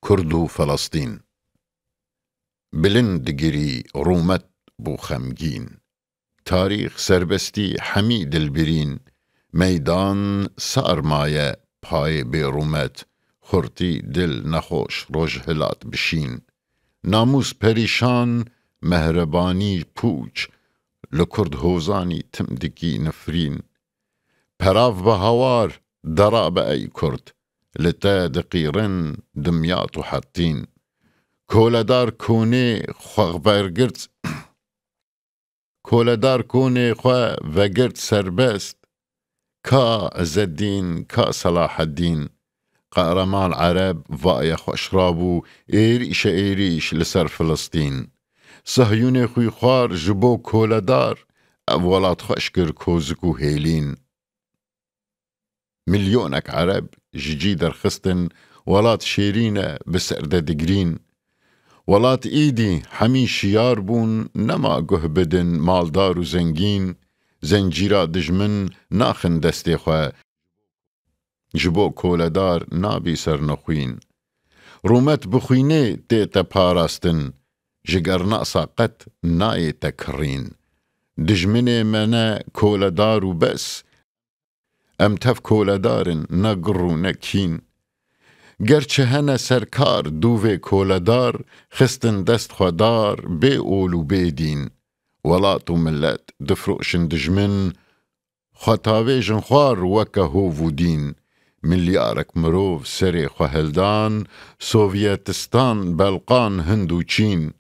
كرد و فلسطين. بلند گری رومت بو خمگین، تاریخ سربستی حمید البرین، میدان سرمایه پای بیرومت، خورتی دل نخوش روش هلات بشین، ناموس پریشان مهربانی پوچ، لکرد هوزانی تمدکی نفرین، پراف بهوار دراب ای کرد، لتا دقیرن دمياط وحطين، كولدار كوني خوغ برگرت كولدار كوني خو وگرت سربست، كا عز الدين كا صلاح الدين، قهرمان عرب وايا خوشرابو ايريش لسر فلسطين، صهيوني خوي خوار جبو كولدار اولاد خوشكر كوزكو هيلين، مليونك عرب جيجي درخستن ولات شيرينة بسردة دقرين، ولات ايدي حمي شيار بون نما قهبدن مالدار و زنگين، زنجيرا دجمن ناخن دستي خواه، جبو كولدار نابي سر نخوين، رومت بخويني تيتا باراستن، جگر ناقصا قت ناي تكرين، دجمني منا كولدار و بس، ام تف كولدارن نقر و نكين، گرچه هنه سرکار دووه کولدار خستن دست خودار بی اول و بی دین، ولات و ملت دفروشن دجمن خطاوه جنخوار وکه هو دین، ملیارک مروف سری خوهلدان سوویتستان بلقان هند و چین،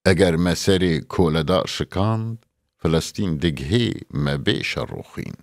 اگر مسری کولدار شکاند فلسطین دگهی ما بیش روخین.